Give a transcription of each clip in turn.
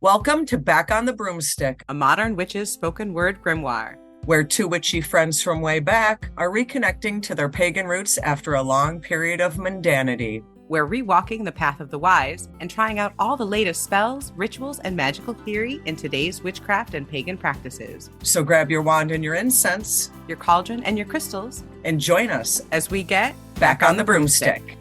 Welcome to Back on the Broomstick, A modern witch's spoken word grimoire. where two witchy friends from way back are reconnecting to their pagan roots after a long period of mundanity. We're rewalking the path of the wise and trying out all the latest spells, rituals, and magical theory in today's witchcraft and pagan practices. So grab your wand and your incense Your cauldron and your crystals and join us as we get back on the broomstick.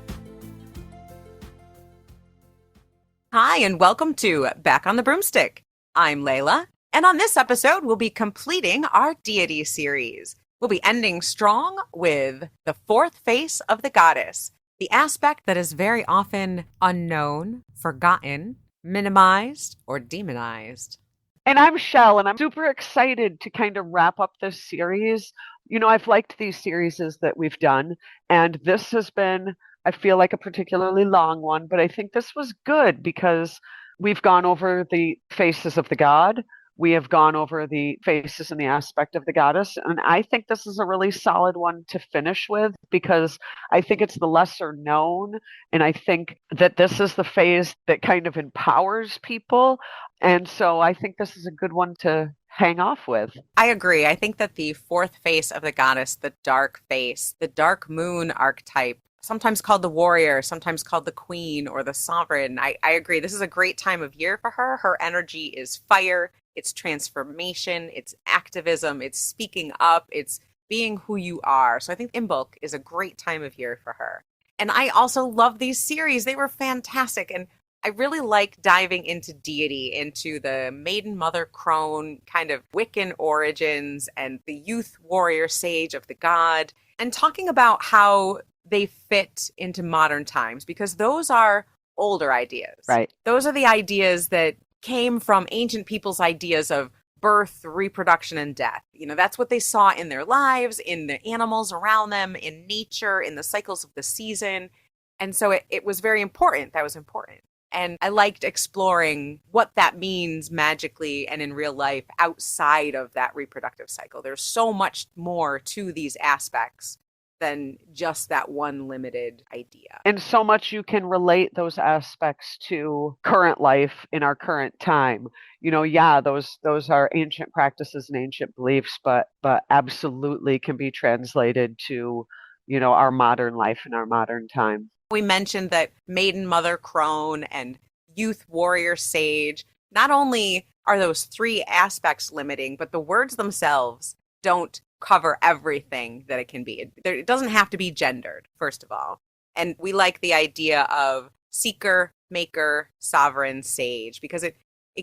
Hi, and welcome to Back on the Broomstick. I'm Layla, and on this episode, we'll be completing our Deity Series. We'll be ending strong with the fourth face of the goddess, the aspect that is very often unknown, forgotten, minimized, or demonized. And I'm Shell, and I'm super excited to kind of wrap up this series. You know, I've liked these series that we've done, and this has been, I feel like, a particularly long one, but I think this was good because we've gone over the faces of the god. We have gone over the faces and the aspect of the goddess. And I think this is a really solid one to finish with because I think it's the lesser known. And I think that this is the phase that kind of empowers people. And so I think this is a good one to hang off with. I agree. I think that the fourth face of the goddess, the dark face, the dark moon archetype, sometimes called the warrior, sometimes called the queen or the sovereign. I agree. This is a great time of year for her. Her energy is fire. It's transformation, it's activism, it's speaking up, it's being who you are. So I think Imbolc is a great time of year for her. And I also love these series. They were fantastic. And I really like diving into deity, into the Maiden Mother Crone kind of Wiccan origins and the youth warrior sage of the god, and talking about how they fit into modern times, because those are older ideas. Right. Those are the ideas that came from ancient people's ideas of birth, reproduction, and death. You know, that's what they saw in their lives, in the animals around them, in nature, in the cycles of the season. And so it was very important. That was important. And I liked exploring what that means magically and in real life outside of that reproductive cycle. There's so much more to these aspects than just that one limited idea. And so much you can relate those aspects to current life in our current time. You know, yeah, those are ancient practices and ancient beliefs, but absolutely can be translated to, you know, our modern life and our modern time. We mentioned that Maiden Mother Crone and Youth Warrior Sage, not only are those three aspects limiting, but the words themselves don't cover everything that it can be. It doesn't have to be gendered, first of all. And we like the idea of seeker, maker, sovereign, sage, because it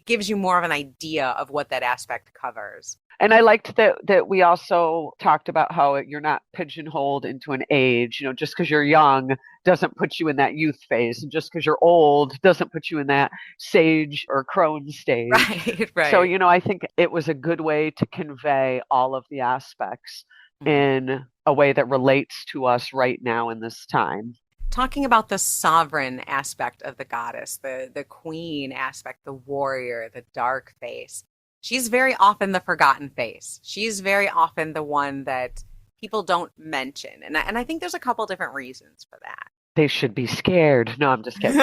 gives you more of an idea of what that aspect covers. And I liked that we also talked about how you're not pigeonholed into an age. You know, just because you're young doesn't put you in that youth phase. And just because you're old doesn't put you in that sage or crone stage. Right. So, you know, I think it was a good way to convey all of the aspects in a way that relates to us right now in this time. Talking about the sovereign aspect of the goddess, the queen aspect, the warrior, the dark face. She's very often the forgotten face. She's very often the one that people don't mention. And I think there's a couple different reasons for that. They should be scared. No, I'm just kidding.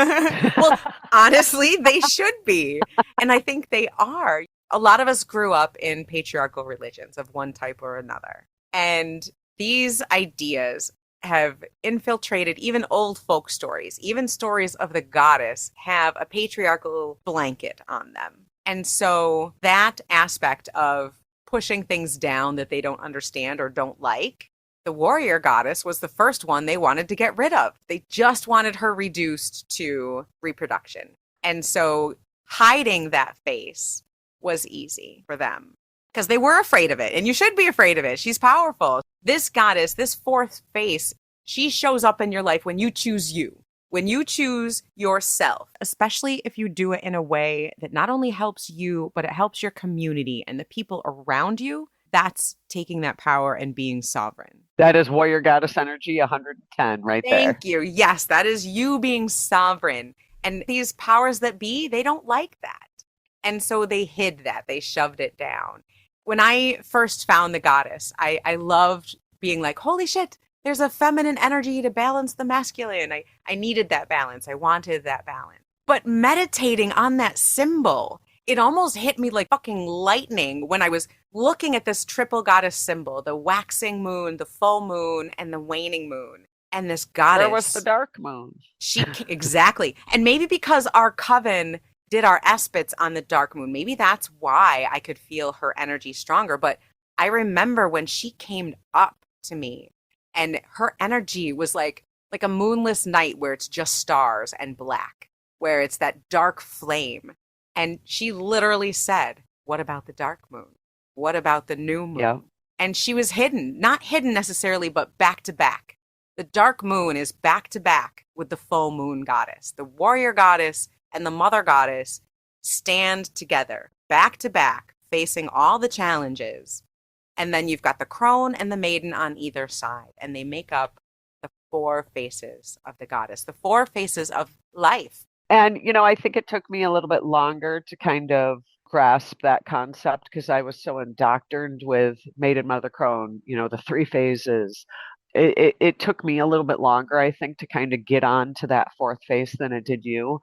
Well, honestly, they should be. And I think they are. A lot of us grew up in patriarchal religions of one type or another. And these ideas have infiltrated even old folk stories. Even stories of the goddess have a patriarchal blanket on them. And so that aspect of pushing things down that they don't understand or don't like, the warrior goddess was the first one they wanted to get rid of. They just wanted her reduced to reproduction. And so hiding that face was easy for them because they were afraid of it. And you should be afraid of it. She's powerful. This goddess, this fourth face, she shows up in your life when you choose you. When you choose yourself, especially if you do it in a way that not only helps you, but it helps your community and the people around you, that's taking that power and being sovereign. That is warrior goddess energy 110 right there. Thank you. Yes, that is you being sovereign. And these powers that be, they don't like that. And so they hid that. They shoved it down. When I first found the goddess, I loved being like, holy shit, there's a feminine energy to balance the masculine. I needed that balance. I wanted that balance. But meditating on that symbol it almost hit me like fucking lightning when I was looking at this triple goddess symbol, the waxing moon, the full moon, and the waning moon. And this goddess. Where was the dark moon? Exactly. And maybe because our coven did our aspects on the dark moon, maybe that's why I could feel her energy stronger. But I remember when she came up to me and her energy was like a moonless night where it's just stars and black, where it's that dark flame. And she literally said, what about the dark moon? What about the new moon? Yeah. And she was hidden, not hidden necessarily, but back to back. The dark moon is back to back with the full moon goddess. The warrior goddess and the mother goddess stand together, back to back, facing all the challenges. And then you've got the crone and the maiden on either side, and they make up the four faces of the goddess, the four faces of life. And, I think it took me a little bit longer to kind of grasp that concept because I was so indoctrined with Maiden, Mother, Crone, the three phases. It took me a little bit longer, I think, to kind of get on to that fourth phase than it did you.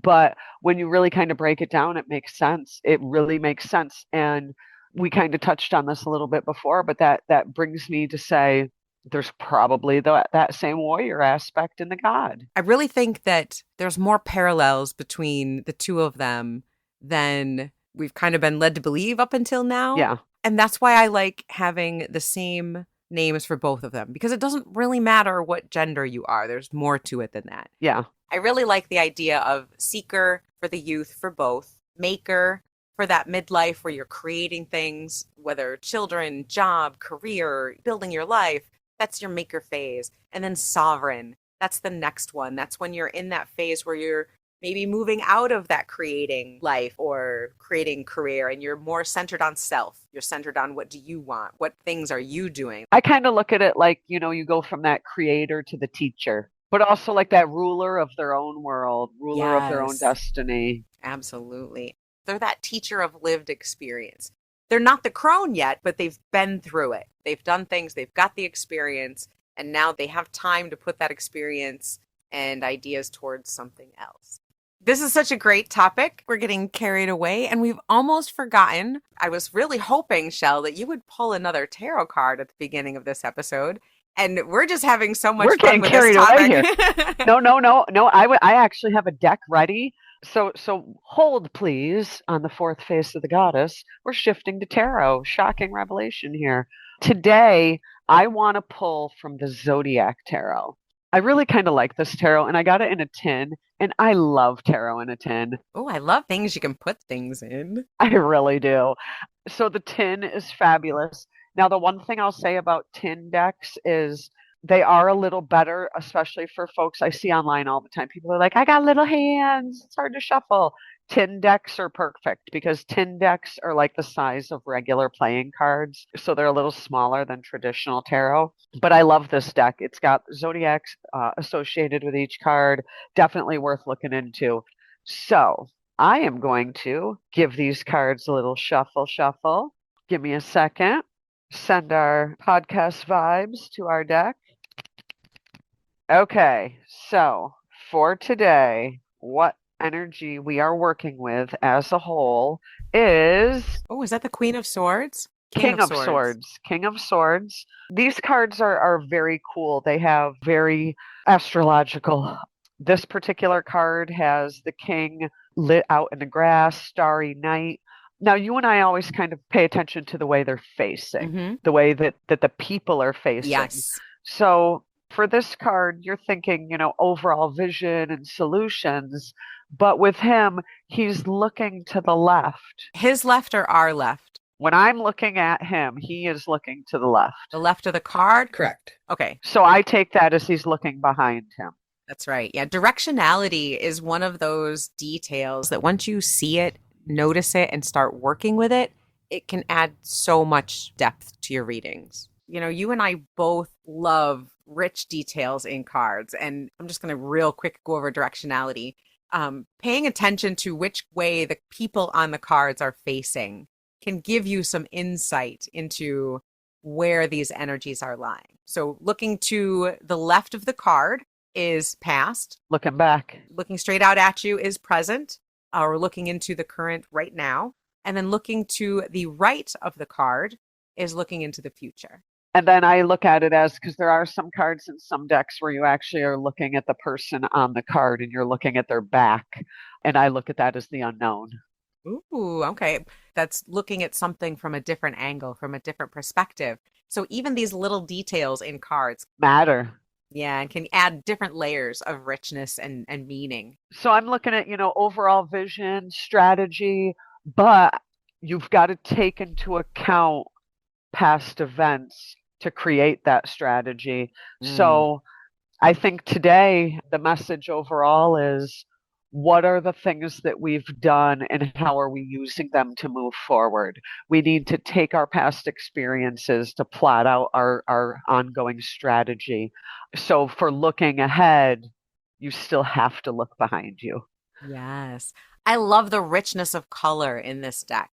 But when you really kind of break it down, it makes sense. It really makes sense. And we kind of touched on this a little bit before, but that brings me to say there's probably that same warrior aspect in the god. I really think that there's more parallels between the two of them than we've kind of been led to believe up until now. Yeah. And that's why I like having the same names for both of them, because it doesn't really matter what gender you are. There's more to it than that. Yeah. I really like the idea of seeker for the youth for both, maker for that midlife where you're creating things, whether children, job, career, building your life. That's your maker phase. And then sovereign. That's the next one. That's when you're in that phase where you're maybe moving out of that creating life or creating career, and you're more centered on self. You're centered on what do you want? What things are you doing? I kind of look at it like, you go from that creator to the teacher, but also like that ruler of their own world, ruler of their own destiny. Absolutely. They're that teacher of lived experience. They're not the crone yet, but they've been through it. They've done things, they've got the experience, and now they have time to put that experience and ideas towards something else. This is such a great topic. We're getting carried away, and we've almost forgotten. I was really hoping, Shell, that you would pull another tarot card at the beginning of this episode, and we're just having so much fun with this topic. We're getting carried away here. No. I actually have a deck ready. So hold, please, on the fourth face of the goddess. We're shifting to tarot. Shocking revelation here. Today, I want to pull from the Zodiac Tarot. I really kind of like this tarot, and I got it in a tin, and I love tarot in a tin. Oh, I love things you can put things in. I really do. So the tin is fabulous. Now, the one thing I'll say about tin decks is they are a little better, especially for folks I see online all the time. People are like, I got little hands. It's hard to shuffle. Tin decks are perfect because tin decks are like the size of regular playing cards. So they're a little smaller than traditional tarot. But I love this deck. It's got zodiacs associated with each card. Definitely worth looking into. So I am going to give these cards a little shuffle. Give me a second. Send our podcast vibes to our deck. Okay, so for today, what energy we are working with as a whole is... Oh, is that the Queen of Swords? King of Swords. King of Swords. These cards are very cool. They have very astrological. This particular card has the king lit out in the grass, starry night. Now, you and I always kind of pay attention to the way they're facing, the way that the people are facing. Yes. So for this card, you're thinking, overall vision and solutions. But with him, he's looking to the left. His left or our left? When I'm looking at him, he is looking to the left. The left of the card? Correct. Okay. So I take that as he's looking behind him. That's right. Yeah. Directionality is one of those details that once you see it, notice it, and start working with it, it can add so much depth to your readings. You and I both love rich details in cards, and I'm just going to real quick go over directionality. Paying attention to which way the people on the cards are facing can give you some insight into where these energies are lying. So looking to the left of the card is past. Looking back. Looking straight out at you is present. or looking into the current right now. And then looking to the right of the card is looking into the future. And then I look at it as, because there are some cards in some decks where you actually are looking at the person on the card and you're looking at their back. And I look at that as the unknown. Ooh, okay. That's looking at something from a different angle, from a different perspective. So even these little details in cards Matter. yeah, and can add different layers of richness and meaning. So I'm looking at, overall vision, strategy, but you've got to take into account past events to create that strategy. So I think today the message overall is, what are the things that we've done and how are we using them to move forward? We need to take our past experiences to plot out our ongoing strategy. So for looking ahead, you still have to look behind you. Yes. I love the richness of color in this deck.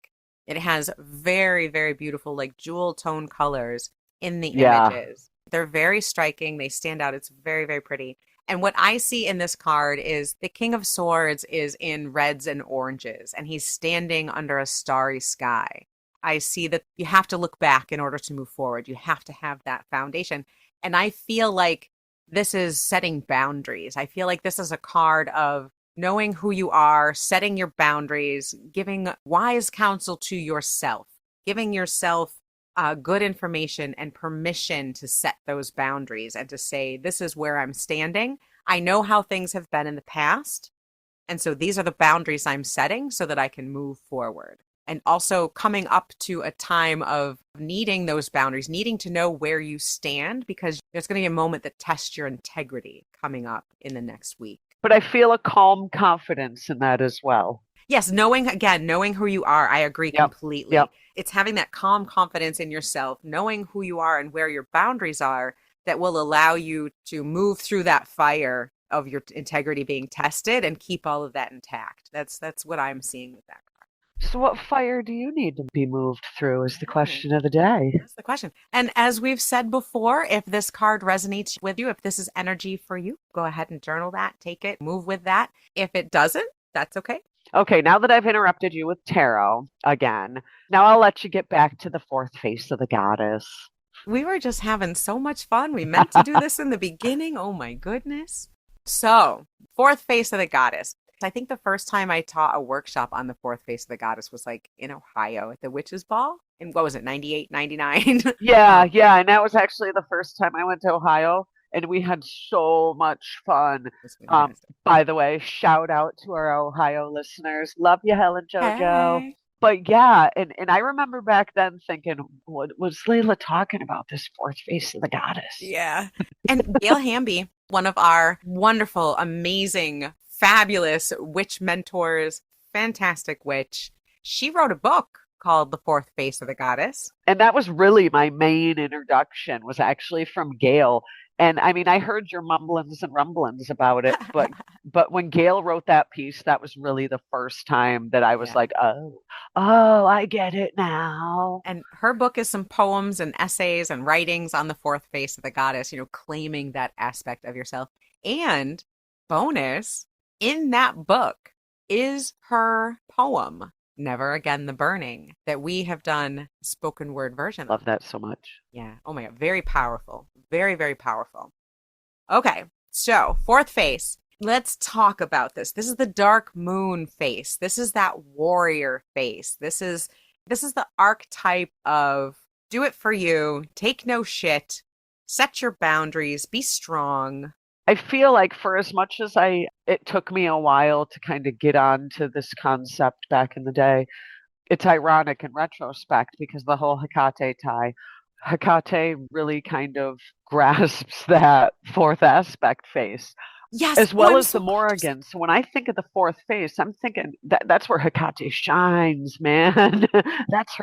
It has very, very beautiful, like jewel tone colors in the images. They're very striking. They stand out. It's very, very pretty. And what I see in this card is the King of Swords is in reds and oranges, and he's standing under a starry sky. I see that you have to look back in order to move forward. You have to have that foundation. And I feel like this is setting boundaries. I feel like this is a card of knowing who you are, setting your boundaries, giving wise counsel to yourself, giving yourself good information and permission to set those boundaries and to say, this is where I'm standing. I know how things have been in the past. And so these are the boundaries I'm setting so that I can move forward. And also coming up to a time of needing those boundaries, needing to know where you stand, because there's going to be a moment that tests your integrity coming up in the next week. But I feel a calm confidence in that as well. Yes, knowing who you are, I agree completely. Yep. It's having that calm confidence in yourself, knowing who you are and where your boundaries are that will allow you to move through that fire of your integrity being tested and keep all of that intact. That's what I'm seeing with that card. So what fire do you need to be moved through is the question of the day. That's the question. And as we've said before, if this card resonates with you, if this is energy for you, go ahead and journal that, take it, move with that. If it doesn't, that's okay. Okay, now that I've interrupted you with tarot again, now I'll let you get back to the fourth face of the goddess. We were just having so much fun. We meant to do this in the beginning. Oh my goodness. So, fourth face of the goddess. I think the first time I taught a workshop on the fourth face of the goddess was like in Ohio at the Witches Ball. And what was it, 98, 99? Yeah. And that was actually the first time I went to Ohio. And we had so much fun. By the way, shout out to our Ohio listeners. Love you, Helen JoJo. Hey. But yeah, and I remember back then thinking, what was Layla talking about, this fourth face of the goddess? Yeah. And Gail Hamby, one of our wonderful, amazing, fabulous witch mentors, fantastic witch, she wrote a book called The Fourth Face of the Goddess. And that was really my main introduction, was actually from Gail. And I mean, I heard your mumblings and rumblings about it, but when Gail wrote that piece, that was really the first time that I was like, oh, I get it now. And her book is some poems and essays and writings on the fourth face of the goddess, claiming that aspect of yourself. And bonus, in that book is her poem, Never Again the Burning, that we have done spoken word version of. Love that so much. Yeah. Oh my God. Very powerful. Very, very powerful. Okay. So fourth face. Let's talk about this. This is the dark moon face. This is that warrior face. This is the archetype of do it for you, take no shit, set your boundaries, be strong. I feel like for as much as it took me a while to kind of get onto this concept back in the day, it's ironic in retrospect because the whole Hecate tie, Hecate really kind of grasps that fourth aspect face. Yes, as well as the Morrigan. So when I think of the fourth face, I'm thinking that's where Hecate shines, man. that's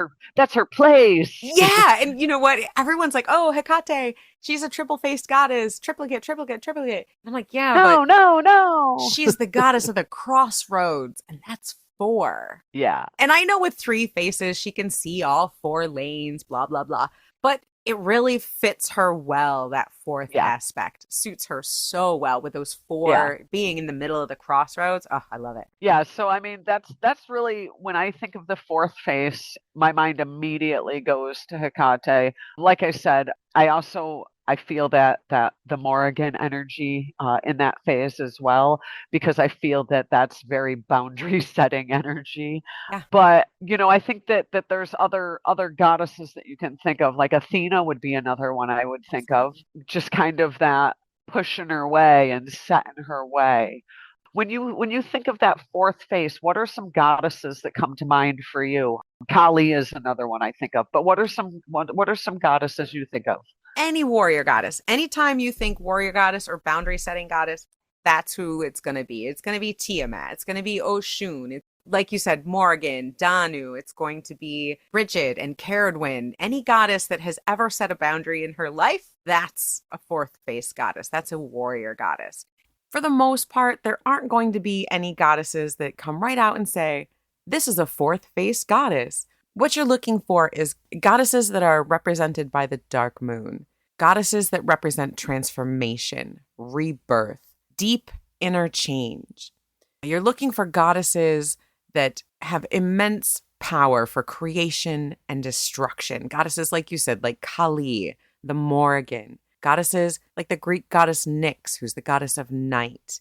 her place. Yeah, and you know what? Everyone's like, "Oh, Hecate, she's a triple-faced goddess, triplicate, triplicate, triplicate." I'm like, "Yeah, no. She's the goddess of the crossroads, and that's 4." Yeah. And I know with 3 faces, she can see all 4 lanes, blah blah blah. But it really fits her well. That fourth Yeah. aspect suits her so well with those Yeah. four being in the middle of the crossroads. Oh, I love it. Yeah, so I mean that's really when I think of the fourth face, my mind immediately goes to Hecate. Like I said, I feel that the Morrigan energy in that phase as well, because I feel that that's very boundary setting energy. Yeah. But I think that there's other goddesses that you can think of, like Athena would be another one I would think of, just kind of that pushing her way and setting her way. When you think of that fourth face, what are some goddesses that come to mind for you? Kali is another one I think of, but what are some goddesses you think of? Any warrior goddess. Anytime you think warrior goddess or boundary setting goddess, that's who it's going to be. It's going to be Tiamat. It's going to be Oshun. It's, like you said, Morrigan, Danu. It's going to be Bridget and Caradwyn. Any goddess that has ever set a boundary in her life, that's a fourth face goddess. That's a warrior goddess. For the most part, there aren't going to be any goddesses that come right out and say, this is a fourth face goddess. What you're looking for is goddesses that are represented by the dark moon, goddesses that represent transformation, rebirth, deep inner change. You're looking for goddesses that have immense power for creation and destruction. Goddesses, like you said, like Kali, the Morrigan, goddesses like the Greek goddess Nyx, who's the goddess of night.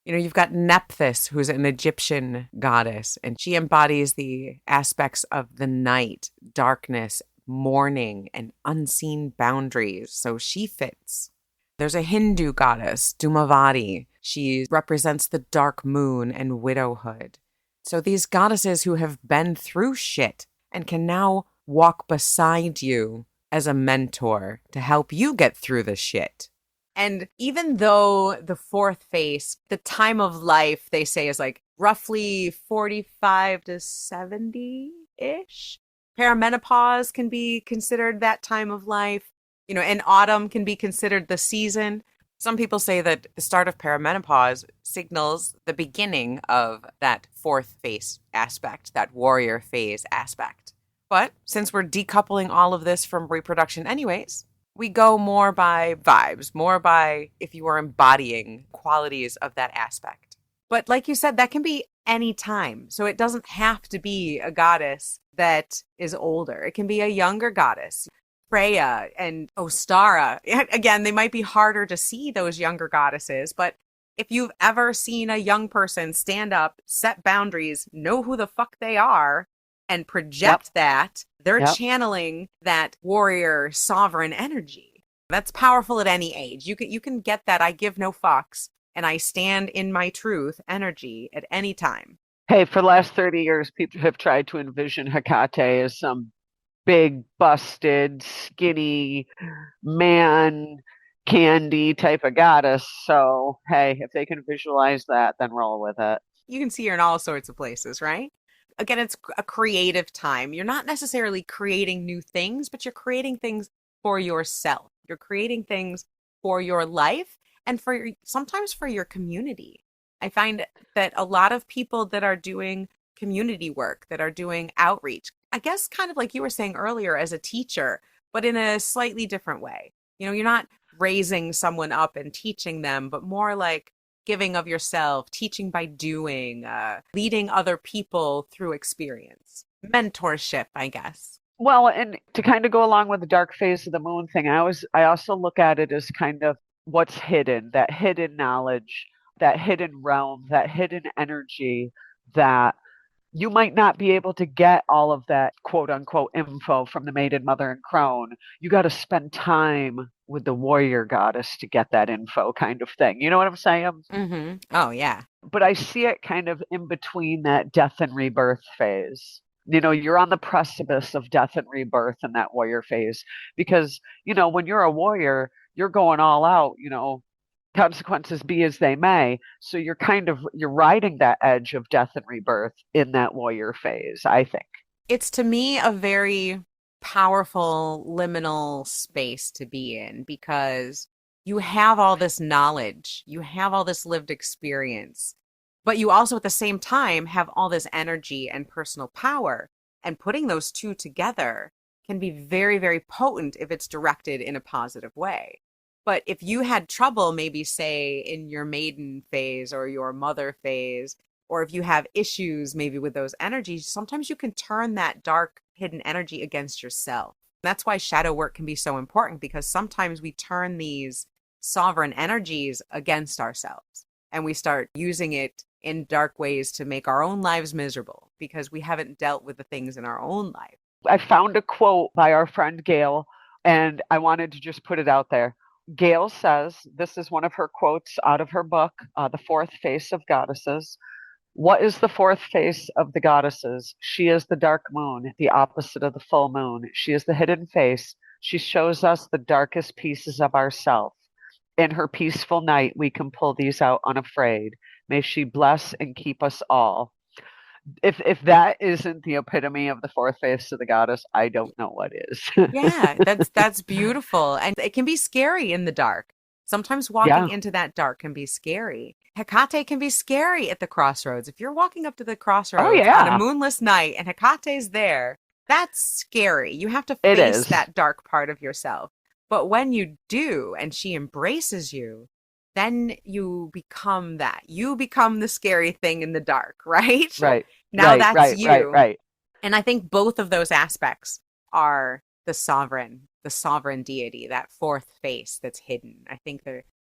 You've got Nephthys, who's an Egyptian goddess, and she embodies the aspects of the night, darkness, mourning, and unseen boundaries. So she fits. There's a Hindu goddess, Dhumavati. She represents the dark moon and widowhood. So these goddesses who have been through shit and can now walk beside you as a mentor to help you get through the shit. And even though the fourth face, the time of life, they say is like roughly 45 to 70-ish. Perimenopause can be considered that time of life. And autumn can be considered the season. Some people say that the start of perimenopause signals the beginning of that fourth face aspect, that warrior phase aspect. But since we're decoupling all of this from reproduction anyways, we go more by vibes, more by if you are embodying qualities of that aspect. But like you said, that can be any time. So it doesn't have to be a goddess that is older. It can be a younger goddess. Freya and Ostara. Again, they might be harder to see, those younger goddesses, but if you've ever seen a young person stand up, set boundaries, know who the fuck they are, and project that, they're channeling that warrior sovereign energy. That's powerful at any age. You can get that I give no fucks and I stand in my truth energy at any time. Hey, for the last 30 years, people have tried to envision Hecate as some big, busted, skinny man candy type of goddess. So, hey, if they can visualize that, then roll with it. You can see her in all sorts of places, right? Again, it's a creative time. You're not necessarily creating new things, but you're creating things for yourself. You're creating things for your life and sometimes for your community. I find that a lot of people that are doing community work, that are doing outreach, I guess kind of like you were saying earlier as a teacher, but in a slightly different way. You're not raising someone up and teaching them, but more like giving of yourself, teaching by doing, leading other people through experience. Mentorship, I guess. Well, and to kind of go along with the dark phase of the moon thing, I also look at it as kind of what's hidden, that hidden knowledge, that hidden realm, that hidden energy that you might not be able to get all of that quote unquote info from the Maiden, Mother, and Crone. You got to spend time with the warrior goddess to get that info, kind of thing. You know what I'm saying? Mm-hmm. Oh, yeah. But I see it kind of in between that death and rebirth phase. You're on the precipice of death and rebirth in that warrior phase because, when you're a warrior, you're going all out, consequences be as they may. So you're riding that edge of death and rebirth in that warrior phase, I think. It's to me a very powerful liminal space to be in because you have all this knowledge, you have all this lived experience, but you also at the same time have all this energy and personal power. And putting those two together can be very, very potent if it's directed in a positive way. But if you had trouble, maybe say in your maiden phase or your mother phase, or if you have issues maybe with those energies, sometimes you can turn that dark hidden energy against yourself. That's why shadow work can be so important, because sometimes we turn these sovereign energies against ourselves and we start using it in dark ways to make our own lives miserable because we haven't dealt with the things in our own life. I found a quote by our friend Gail, and I wanted to just put it out there. Gail says, this is one of her quotes out of her book, The Fourth Face of Goddesses. What is the fourth face of the goddesses? She is the dark moon, the opposite of the full moon. She is the hidden face. She shows us the darkest pieces of ourself. In her peaceful night, we can pull these out unafraid. May she bless and keep us all. If that isn't the epitome of the fourth face of the goddess, I don't know what is. Yeah, that's beautiful. And it can be scary in the dark. Sometimes walking into that dark can be scary. Hecate can be scary at the crossroads. If you're walking up to the crossroads on a moonless night and Hecate's there, that's scary. You have to face that dark part of yourself. But when you do and she embraces you, then you become that. You become the scary thing in the dark, right? Right. Now that's you. Right. And I think both of those aspects are the sovereign deity, that fourth face that's hidden. I think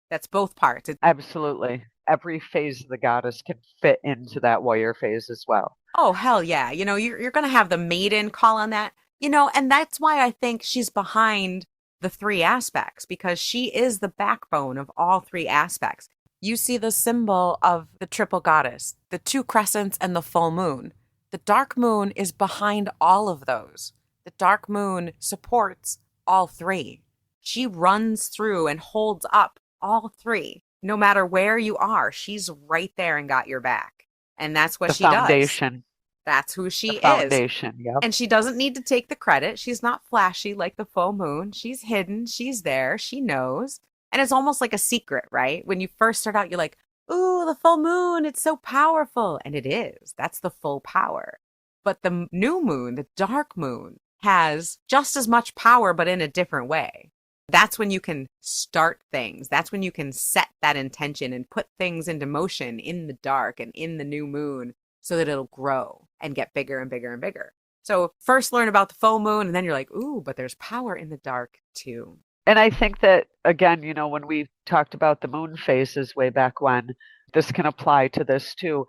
that's both parts. Absolutely. Every phase of the goddess can fit into that warrior phase as well. Oh, hell yeah. You're going to have the maiden call on that, and that's why I think she's behind the three aspects, because she is the backbone of all three aspects. You see the symbol of the triple goddess, the two crescents and the full moon. The dark moon is behind all of those. The dark moon supports all three. She runs through and holds up all three. No matter where you are, she's right there and got your back. And that's what she does. Foundation. That's who she is. Foundation, yep. And she doesn't need to take the credit. She's not flashy like the full moon. She's hidden. She's there. She knows. And it's almost like a secret, right? When you first start out, you're like, ooh, the full moon, it's so powerful. And it is. That's the full power. But the new moon, the dark moon, has just as much power, but in a different way. That's when you can start things. That's when you can set that intention and put things into motion in the dark and in the new moon so that it'll grow and get bigger and bigger and bigger. So first learn about the full moon, and then you're like, ooh, but there's power in the dark too. And I think that, again, when we talked about the moon phases way back when, this can apply to this too.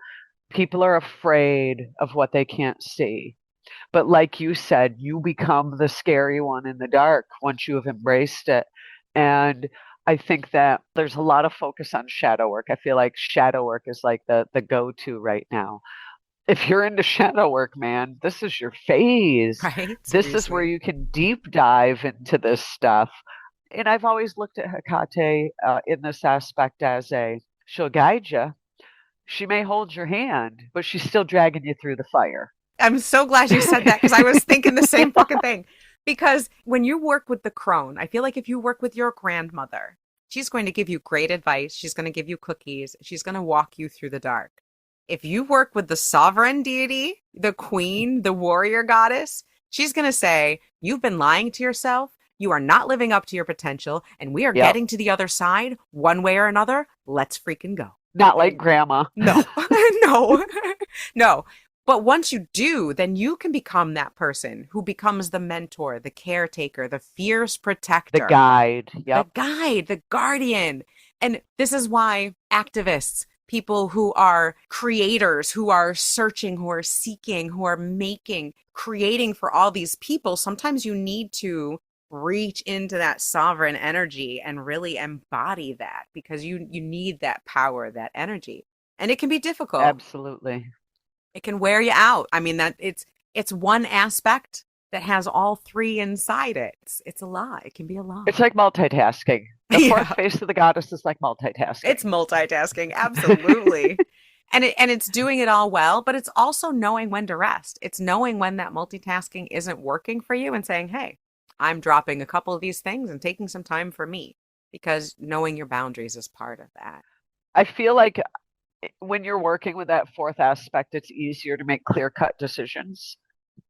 People are afraid of what they can't see. But like you said, you become the scary one in the dark once you have embraced it. And I think that there's a lot of focus on shadow work. I feel like shadow work is like the go-to right now. If you're into shadow work, man, this is your phase. Right? This is where you can deep dive into this stuff. And I've always looked at Hecate in this aspect as she'll guide you. She may hold your hand, but she's still dragging you through the fire. I'm so glad you said that, because I was thinking the same fucking thing. Because when you work with the crone, I feel like if you work with your grandmother, she's going to give you great advice. She's going to give you cookies. She's going to walk you through the dark. If you work with the sovereign deity, the queen, the warrior goddess, she's going to say, you've been lying to yourself. You are not living up to your potential. And we are getting to the other side one way or another. Let's freaking go. Not like grandma. No, no. But once you do, then you can become that person who becomes the mentor, the caretaker, the fierce protector. The guide. Yep. The guide, the guardian. And this is why activists, people who are creators, who are searching, who are seeking, who are making, creating for all these people, sometimes you need to reach into that sovereign energy and really embody that, because you need that power, that energy. And it can be difficult. Absolutely. It can wear you out. I mean, that it's one aspect that has all three inside it. It's a lot. It can be a lot. It's like multitasking. The fourth face of the goddess is like multitasking. It's multitasking, absolutely. and it's doing it all well, but it's also knowing when to rest. It's knowing when that multitasking isn't working for you and saying, hey, I'm dropping a couple of these things and taking some time for me, because knowing your boundaries is part of that. I feel like when you're working with that fourth aspect, it's easier to make clear-cut decisions.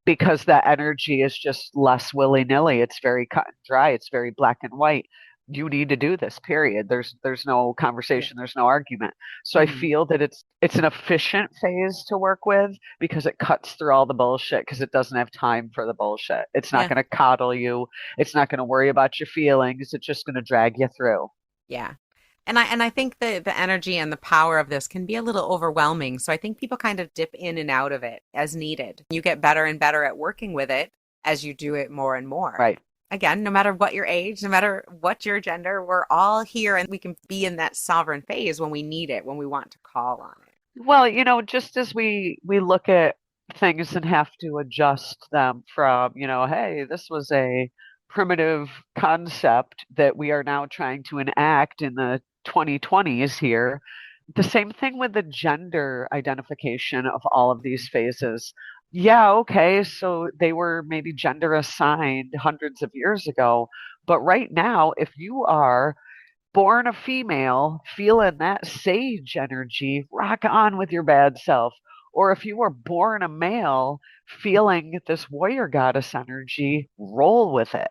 because that energy is just less willy-nilly. It's very cut and dry. It's very black and white. You need to do this, period. There's no Yeah. conversation, there's no argument. So I Hmm. feel that it's an efficient phase to work with because it cuts through all the bullshit because it doesn't have time for the bullshit. It's not Yeah. going to coddle you. It's not going to worry about your feelings. It's just going to drag you through. Yeah. And I think the energy and the power of this can be a little overwhelming. So I think people kind of dip in and out of it as needed. You get better and better at working with it as you do it more and more. Right. Again, no matter what your age, no matter what your gender, we're all here and we can be in that sovereign phase when we need it, when we want to call on it. Well, just as we look at things and have to adjust them from, hey, this was a primitive concept that we are now trying to enact in the 2020s here. The same thing with the gender identification of all of these phases. Yeah, okay, so they were maybe gender assigned hundreds of years ago, but right now, if you are born a female, feeling that sage energy, rock on with your bad self. Or if you were born a male, feeling this warrior goddess energy, roll with it.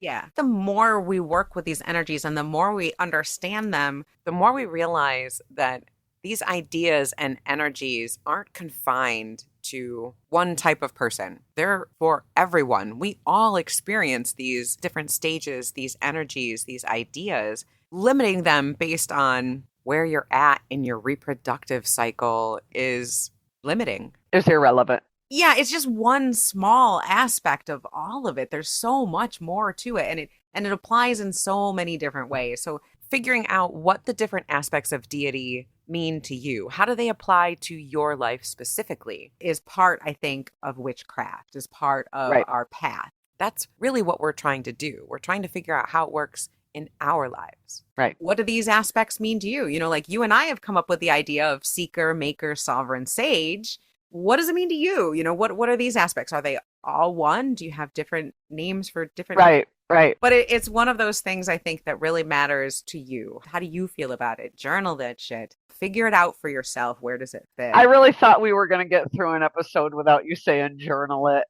Yeah. The more we work with these energies and the more we understand them, the more we realize that these ideas and energies aren't confined to one type of person. They're for everyone. We all experience these different stages, these energies, these ideas. Limiting them based on where you're at in your reproductive cycle is limiting. Is irrelevant. Yeah, it's just one small aspect of all of it. There's so much more to it, and it applies in so many different ways. So figuring out what the different aspects of deity mean to you, how do they apply to your life specifically, is part, I think, of witchcraft, is part of Right. our path. That's really what we're trying to do. We're trying to figure out how it works in our lives. Right. What do these aspects mean to you? Like you and I have come up with the idea of seeker, maker, sovereign, sage. What does it mean to you? What are these aspects? Are they all one? Do you have different names for different? Right. Right. But it's one of those things I think that really matters to you. How do you feel about it? Journal that shit. Figure it out for yourself. Where does it fit? I really thought we were going to get through an episode without you saying journal it.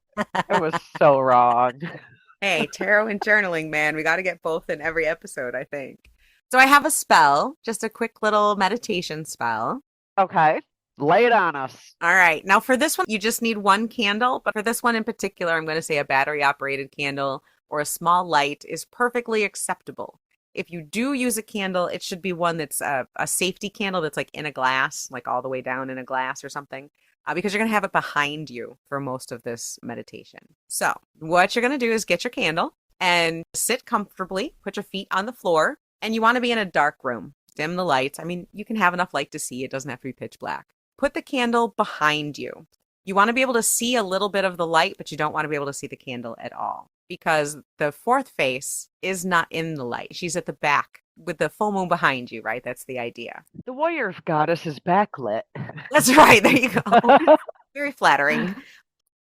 It was so wrong. Hey, tarot and journaling, man. We got to get both in every episode, I think. So I have a spell, just a quick little meditation spell. Okay. Lay it on us. All right. Now, for this one, you just need one candle. But for this one in particular, I'm going to say a battery operated candle or a small light is perfectly acceptable. If you do use a candle, it should be one that's a safety candle that's like in a glass, like all the way down in a glass or something, because you're going to have it behind you for most of this meditation. So, what you're going to do is get your candle and sit comfortably, put your feet on the floor, and you want to be in a dark room. Dim the lights. I mean, you can have enough light to see, it doesn't have to be pitch black. Put the candle behind you. You want to be able to see a little bit of the light, but you don't want to be able to see the candle at all because the fourth face is not in the light. She's at the back with the full moon behind you, right? That's the idea. The warrior goddess is backlit. That's right. There you go. Very flattering.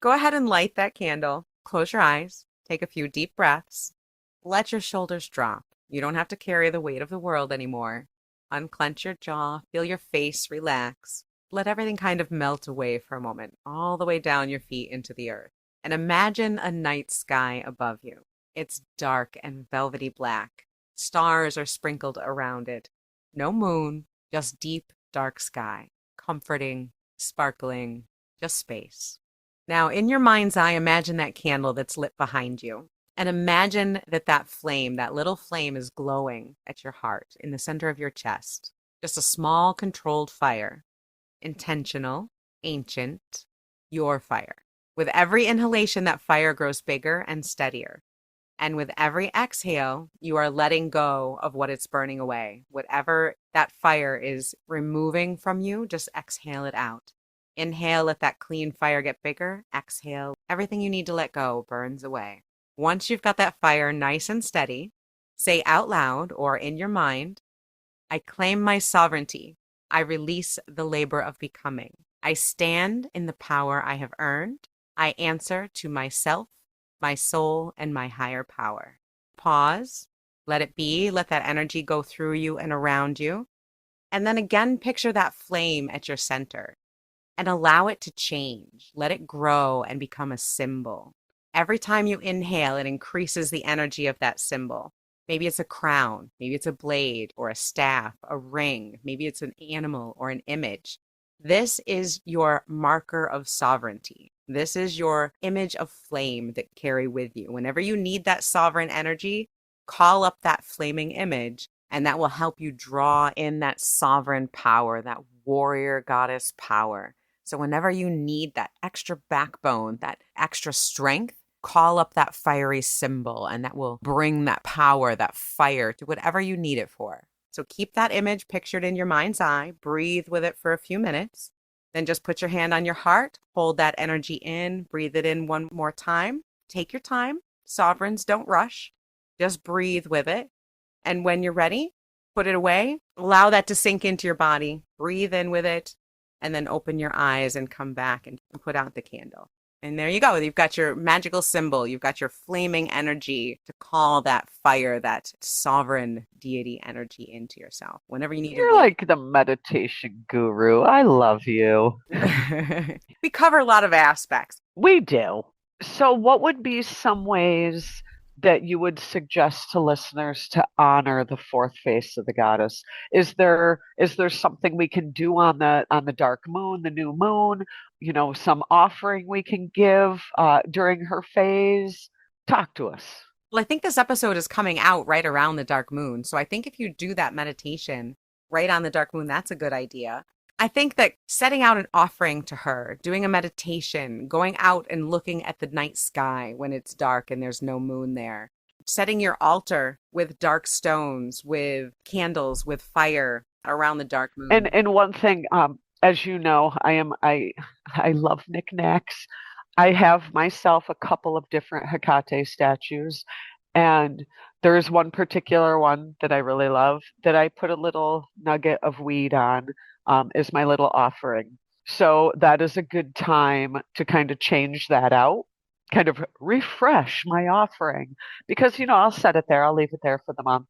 Go ahead and light that candle. Close your eyes. Take a few deep breaths. Let your shoulders drop. You don't have to carry the weight of the world anymore. Unclench your jaw. Feel your face relax. Let everything kind of melt away for a moment, all the way down your feet into the earth. And imagine a night sky above you. It's dark and velvety black. Stars are sprinkled around it. No moon, just deep, dark sky. Comforting, sparkling, just space. Now, in your mind's eye, imagine that candle that's lit behind you. And imagine that flame, that little flame is glowing at your heart in the center of your chest. Just a small, controlled fire. Intentional, ancient, your fire. With every inhalation, that fire grows bigger and steadier. And with every exhale, you are letting go of what it's burning away. Whatever that fire is removing from you, just exhale it out. Inhale, let that clean fire get bigger. Exhale, everything you need to let go burns away. Once you've got that fire nice and steady, say out loud or in your mind, I claim my sovereignty. I release the labor of becoming. I stand in the power I have earned. I answer to myself, my soul, and my higher power. Pause. Let it be. Let that energy go through you and around you. And then again, picture that flame at your center. and allow it to change. Let it grow and become a symbol. Every time you inhale, it increases the energy of that symbol. Maybe it's a crown, maybe it's a blade or a staff, a ring, maybe it's an animal or an image. This is your marker of sovereignty. This is your image of flame that carry with you. Whenever you need that sovereign energy, call up that flaming image, and that will help you draw in that sovereign power, that warrior goddess power. So whenever you need that extra backbone, that extra strength, call up that fiery symbol, and that will bring that power, that fire to whatever you need it for. So keep that image pictured in your mind's eye, breathe with it for a few minutes, then just put your hand on your heart, hold that energy in, breathe it in one more time. Take your time. Sovereigns don't rush. Just breathe with it. And when you're ready, put it away. Allow that to sink into your body. Breathe in with it, and then open your eyes and come back and put out the candle. And there you go. You've got your magical symbol. You've got your flaming energy to call that fire, that sovereign deity energy into yourself whenever you need You're like the meditation guru. I love you. We cover a lot of aspects. We do. So, what would be some ways that you would suggest to listeners to honor the fourth face of the goddess? Is there something we can do on the dark moon, the new moon? Some offering we can give during her phase? Talk to us. Well, I think this episode is coming out right around the dark moon. So I think if you do that meditation right on the dark moon, that's a good idea. I think that setting out an offering to her, doing a meditation, going out and looking at the night sky when it's dark and there's no moon there, setting your altar with dark stones, with candles, with fire around the dark moon. And one thing, as you know, I love knickknacks. I have myself a couple of different Hecate statues, and there's one particular one that I really love that I put a little nugget of weed on. Is my little offering. So that is a good time to kind of change that out, kind of refresh my offering, because, I'll set it there. I'll leave it there for the month.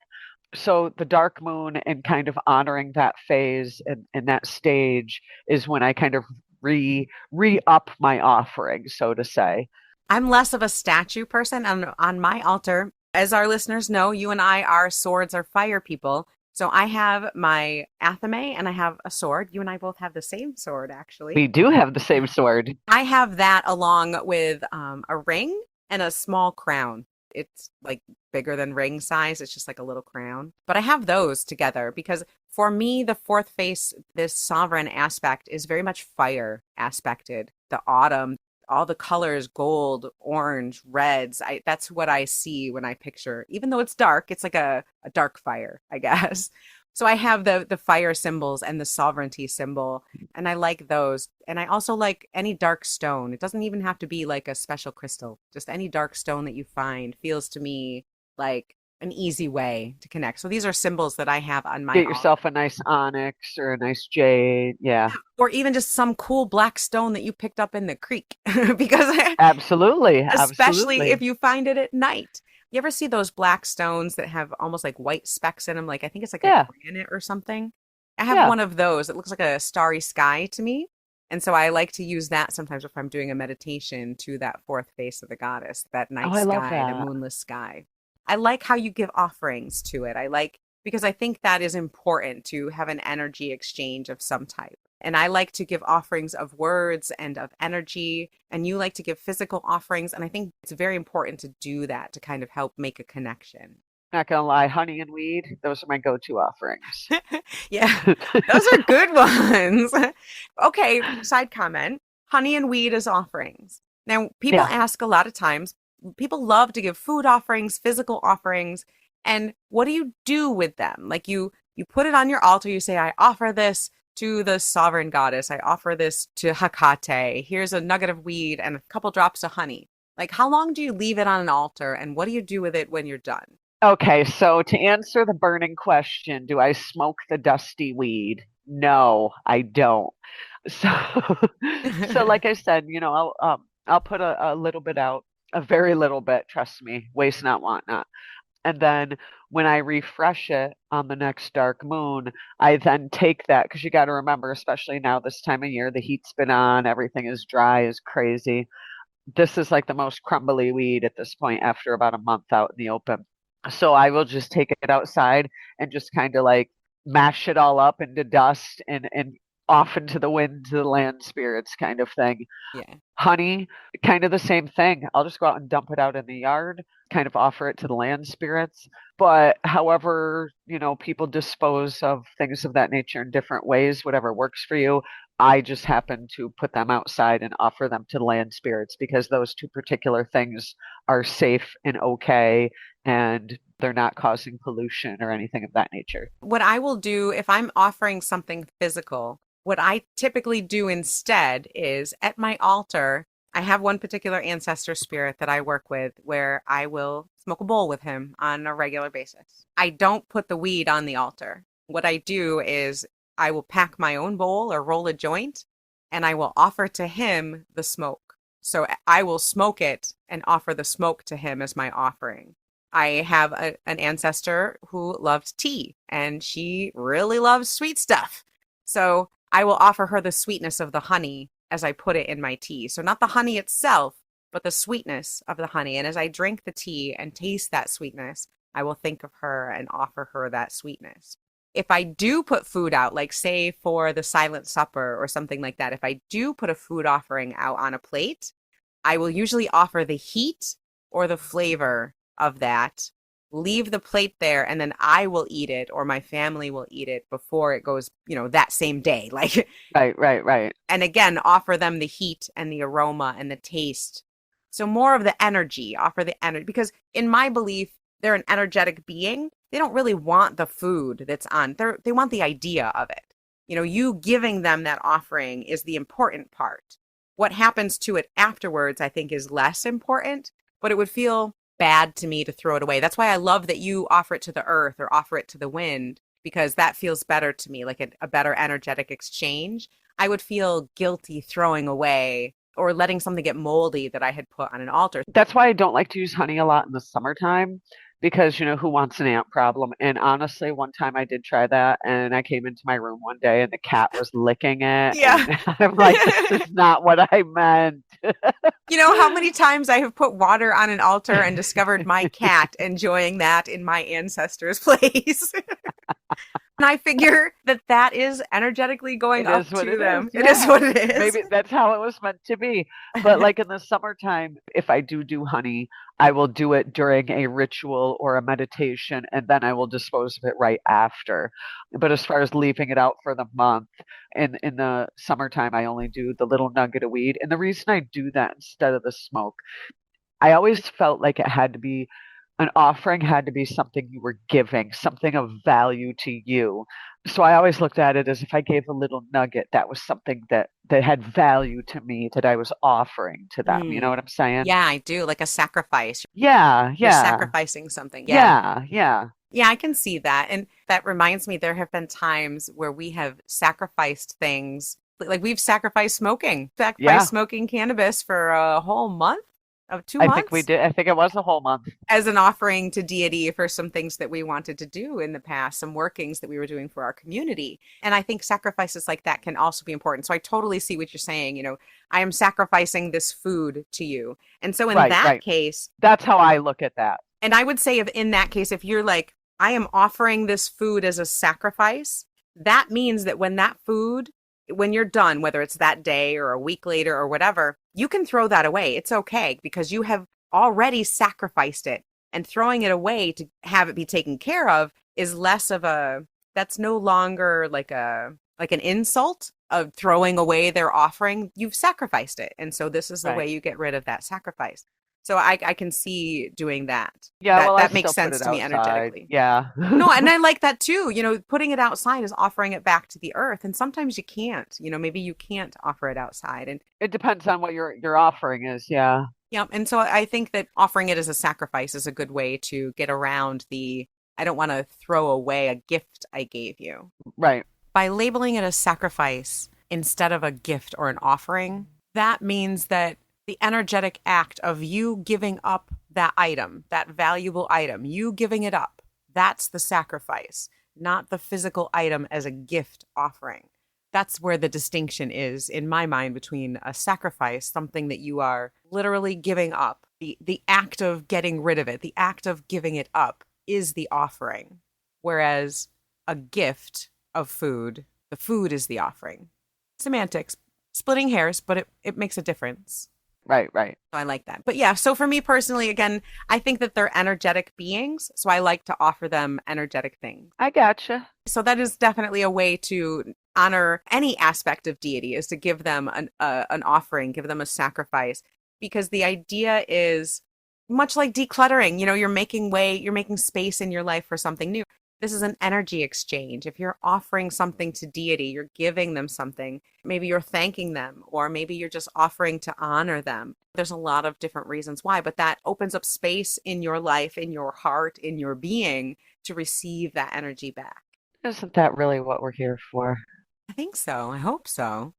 So the dark moon and kind of honoring that phase and that stage is when I kind of re-up my offering, so to say. I'm less of a statue person. On my altar, as our listeners know, you and I are swords are fire people. So I have my athame and I have a sword. You and I both have the same sword, actually. We do have the same sword. I have that along with a ring and a small crown. It's like bigger than ring size. It's just like a little crown. But I have those together because for me, the fourth face, this sovereign aspect is very much fire aspected. The autumn, all the colors, gold, orange, reds. That's what I see when I picture, even though it's dark, it's like a dark fire, I guess. So I have the fire symbols and the sovereignty symbol, and I like those. And I also like any dark stone. It doesn't even have to be like a special crystal. Just any dark stone that you find feels to me like an easy way to connect. So these are symbols that I have on my Get yourself a nice onyx or a nice jade. Yeah. Or even just some cool black stone that you picked up in the creek. Because Absolutely. Especially if you find it at night. You ever see those black stones that have almost like white specks in them? Like I think it's like a granite or something. I have one of those. It looks like a starry sky to me. And so I like to use that sometimes if I'm doing a meditation to that fourth face of the goddess, that night sky, the moonless sky. I like how you give offerings to it. Because I think that is important to have an energy exchange of some type. And I like to give offerings of words and of energy, and you like to give physical offerings. And I think it's very important to do that to kind of help make a connection. Not gonna lie, honey and weed, those are my go-to offerings. Yeah, those are good ones. Okay, side comment. Honey and weed as offerings. Now, people ask a lot of times, people love to give food offerings, physical offerings, and what do you do with them? Like you put it on your altar, you say, I offer this to the sovereign goddess. I offer this to Hecate. Here's a nugget of weed and a couple drops of honey. Like, how long do you leave it on an altar, and what do you do with it when you're done? Okay, so to answer the burning question, do I smoke the dusty weed? No, I don't. So, like I said, I'll put a little bit out, a very little bit. Trust me, waste not, want not. And then when I refresh it on the next dark moon, I then take that because you got to remember, especially now this time of year, the heat's been on, everything is dry as crazy. This is like the most crumbly weed at this point after about a month out in the open. So I will just take it outside and just kind of like mash it all up into dust and off into the wind to the land spirits kind of thing. Yeah. Honey, kind of the same thing. I'll just go out and dump it out in the yard, kind of offer it to the land spirits. But however, people dispose of things of that nature in different ways, whatever works for you. I just happen to put them outside and offer them to the land spirits because those two particular things are safe and okay, and they're not causing pollution or anything of that nature. What I will do if I'm offering something physical, what I typically do instead is at my altar, I have one particular ancestor spirit that I work with where I will smoke a bowl with him on a regular basis. I don't put the weed on the altar. What I do is I will pack my own bowl or roll a joint and I will offer to him the smoke. So I will smoke it and offer the smoke to him as my offering. I have an ancestor who loved tea and she really loves sweet stuff. So I will offer her the sweetness of the honey as I put it in my tea. So not the honey itself, but the sweetness of the honey. And as I drink the tea and taste that sweetness, I will think of her and offer her that sweetness. If I do put food out, like say for the silent supper or something like that, if I do put a food offering out on a plate, I will usually offer the heat or the flavor of that, leave the plate there, and then I will eat it or my family will eat it before it goes, that same day. Like, Right. and again, offer them the heat and the aroma and the taste. So more of the energy, offer the energy, because in my belief, they're an energetic being. They don't really want the food that's on. They want the idea of it. You giving them that offering is the important part. What happens to it afterwards, I think, is less important, but it would feel bad to me to throw it away. That's why I love that you offer it to the earth or offer it to the wind, because that feels better to me, like a better energetic exchange. I would feel guilty throwing away or letting something get moldy that I had put on an altar. That's why I don't like to use honey a lot in the summertime because, who wants an ant problem? And honestly, one time I did try that and I came into my room one day and the cat was licking it. Yeah. And I'm like, this is not what I meant. How many times I have put water on an altar and discovered my cat enjoying that in my ancestors' place. And I figure that is energetically going up to them. It is what it is. Maybe that's how it was meant to be. But like in the summertime, if I do honey, I will do it during a ritual or a meditation, and then I will dispose of it right after. But as far as leaving it out for the month, in the summertime, I only do the little nugget of weed. And the reason I do that instead of the smoke, I always felt like an offering had to be something you were giving, something of value to you. So I always looked at it as if I gave a little nugget, that was something that had value to me that I was offering to them. You know what I'm saying? Yeah, I do. Like a sacrifice. Yeah. You're sacrificing something. Yeah. Yeah, I can see that. And that reminds me, there have been times where we have sacrificed things. Like we've sacrificed smoking, smoking cannabis for a whole month. Of 2 months? I think we did. I think it was a whole month. As an offering to deity for some things that we wanted to do in the past, some workings that we were doing for our community. And I think sacrifices like that can also be important. So I totally see what you're saying. I am sacrificing this food to you. And so in that case, that's how I look at that. And I would say in that case, if you're like, I am offering this food as a sacrifice, that means that when you're done, whether it's that day or a week later or whatever, you can throw that away. It's okay because you have already sacrificed it, and throwing it away to have it be taken care of is less of that's no longer like an insult of throwing away their offering. You've sacrificed it. And so this is the way you get rid of that sacrifice. So I can see doing that. Yeah, that makes sense to me energetically. Yeah. No, and I like that too. Putting it outside is offering it back to the earth. And sometimes you can't. Maybe you can't offer it outside. And it depends on what your offering is. Yeah. Yeah. And so I think that offering it as a sacrifice is a good way to get around I don't want to throw away a gift I gave you. Right. By labeling it a sacrifice instead of a gift or an offering, that means that the energetic act of you giving up that item, that valuable item, you giving it up. That's the sacrifice, not the physical item as a gift offering. That's where the distinction is in my mind between a sacrifice, something that you are literally giving up. The act of getting rid of it, the act of giving it up is the offering. Whereas a gift of food, the food is the offering. Semantics, splitting hairs, but it makes a difference. Right, right. So I like that. But yeah, so for me personally, again, I think that they're energetic beings. So I like to offer them energetic things. I gotcha. So that is definitely a way to honor any aspect of deity, is to give them an offering, give them a sacrifice. Because the idea is much like decluttering, you're making way, you're making space in your life for something new. This is an energy exchange. If you're offering something to deity, you're giving them something. Maybe you're thanking them, or maybe you're just offering to honor them. There's a lot of different reasons why, but that opens up space in your life, in your heart, in your being to receive that energy back. Isn't that really what we're here for? I think so. I hope so.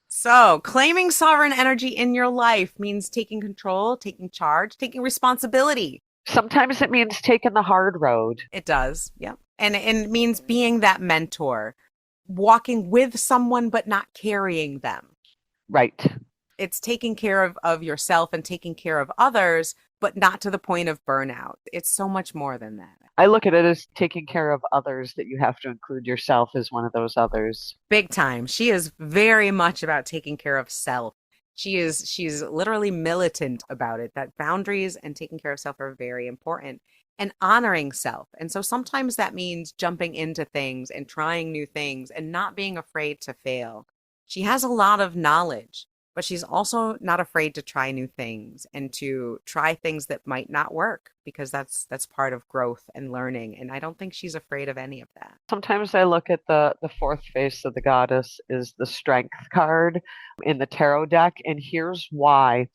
So, claiming sovereign energy in your life means taking control, taking charge, taking responsibility. Sometimes it means taking the hard road. It does. Yeah. And it means being that mentor, walking with someone, but not carrying them. Right. It's taking care of yourself and taking care of others, but not to the point of burnout. It's so much more than that. I look at it as taking care of others, that you have to include yourself as one of those others. Big time. She is very much about taking care of self. She's literally militant about it, that boundaries and taking care of self are very important, and honoring self. And so sometimes that means jumping into things and trying new things and not being afraid to fail. She has a lot of knowledge, but she's also not afraid to try new things and to try things that might not work, because that's part of growth and learning. And I don't think she's afraid of any of that. Sometimes I look at the fourth face of the goddess is the strength card in the tarot deck. And here's why.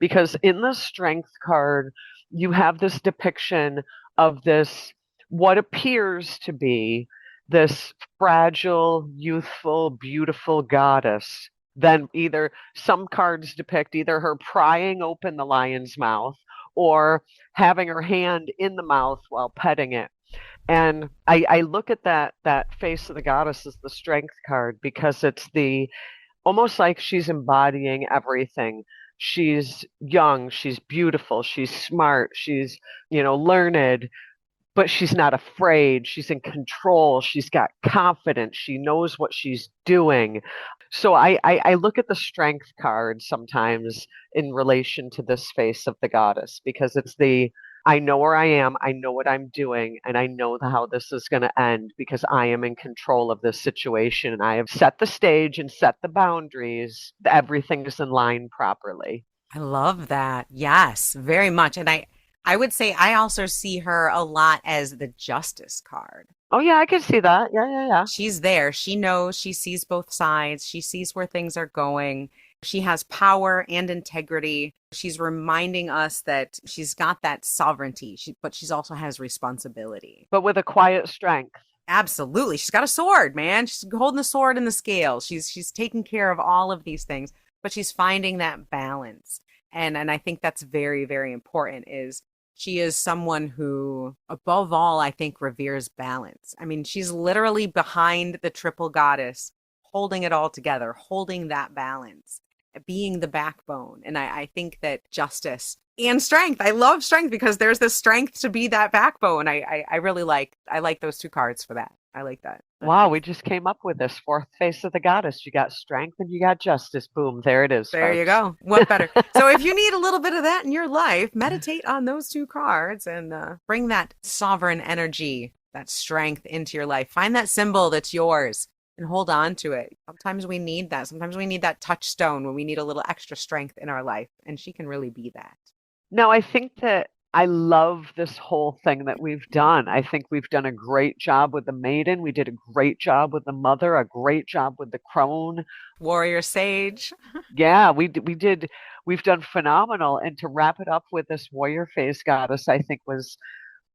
Because in the strength card, you have this depiction of this, what appears to be this fragile, youthful, beautiful goddess. Then either some cards depict either her prying open the lion's mouth or having her hand in the mouth while petting it. And I look at that face of the goddess as the strength card, because it's the almost like she's embodying everything. She's young, she's beautiful, she's smart, she's, learned, but she's not afraid. She's in control. She's got confidence. She knows what she's doing. So I look at the strength card sometimes in relation to this face of the goddess, because it's I know where I am, I know what I'm doing, and I know how this is going to end, because I am in control of this situation. And I have set the stage and set the boundaries. Everything is in line properly. I love that. Yes, very much. And I would say I also see her a lot as the justice card. Oh, yeah, I can see that. Yeah. She's there. She knows, she sees both sides. She sees where things are going. She has power and integrity. She's reminding us that she's got that sovereignty, but she also has responsibility. But with a quiet strength. Absolutely. She's got a sword, man. She's holding the sword in the scale. She's taking care of all of these things, but she's finding that balance. And I think that's very, very important. Is she is someone who, above all, I think reveres balance. I mean, she's literally behind the triple goddess, holding it all together, holding that balance, being the backbone. And I think that justice and strength, I love strength, because there's this strength to be that backbone. I really like those two cards for that. I like that. Wow, we just came up with this fourth face of the goddess. You got strength and you got justice. Boom, there it is. There folks. you go. What better? So if you need a little bit of that in your life, meditate on those two cards and bring that sovereign energy, that strength into your life. Find that symbol that's yours and hold on to it. Sometimes we need that. Sometimes we need that touchstone when we need a little extra strength in our life, and she can really be that. No, I think that I love this whole thing that we've done. I think we've done a great job with the Maiden. We did a great job with the Mother, a great job with the Crone. Warrior Sage. Yeah, we did. We've done phenomenal. And to wrap it up with this warrior face goddess, I think was,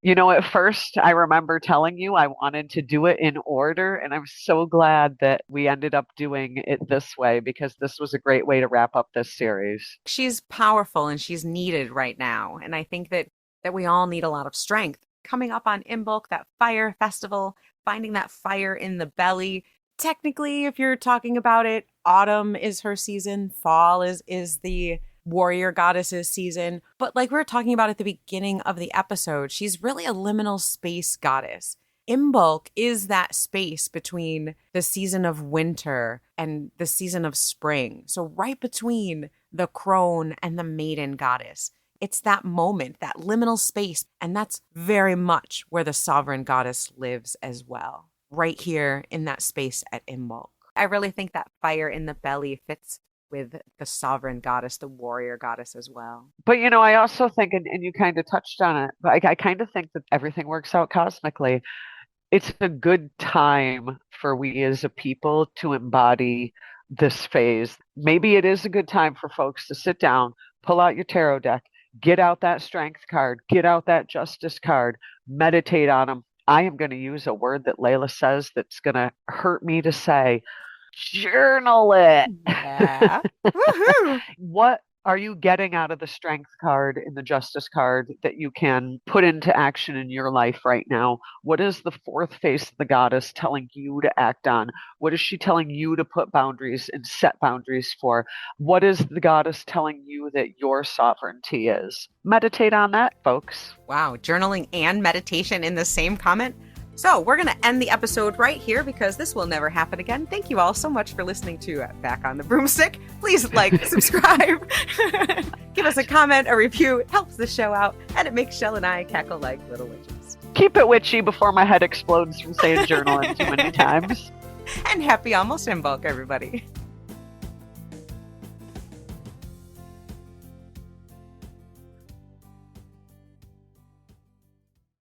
At first I remember telling you I wanted to do it in order, and I'm so glad that we ended up doing it this way because this was a great way to wrap up this series. She's powerful and she's needed right now. And I think that we all need a lot of strength. Coming up on Imbolc, that fire festival, finding that fire in the belly. Technically, if you're talking about it, autumn is her season, fall is the warrior goddess's season. But like we were talking about at the beginning of the episode, she's really a liminal space goddess. Imbolc is that space between the season of winter and the season of spring. So right between the Crone and the Maiden goddess. It's that moment, that liminal space, and that's very much where the sovereign goddess lives as well. Right here in that space at Imbolc. I really think that fire in the belly fits with the sovereign goddess, the warrior goddess as well. But I also think, and you kind of touched on it, but I kind of think that everything works out cosmically. It's a good time for we as a people to embody this phase. Maybe it is a good time for folks to sit down, pull out your tarot deck, get out that strength card, get out that justice card, meditate on them. I am going to use a word that Layla says that's going to hurt me to say. Journal it. Yeah. Woohoo! What are you getting out of the strength card and the justice card that you can put into action in your life right now? What is the fourth face of the goddess telling you to act on? What is she telling you to put boundaries and set boundaries for? What is the goddess telling you that your sovereignty is? Meditate on that, folks. Wow, journaling and meditation in the same comment. So we're going to end the episode right here because this will never happen again. Thank you all so much for listening to Back on the Broomstick. Please like, subscribe, give us a comment, a review. It helps the show out, and it makes Shell and I cackle like little witches. Keep it witchy before my head explodes from saying journaling too many times. And happy almost Imbolc, everybody.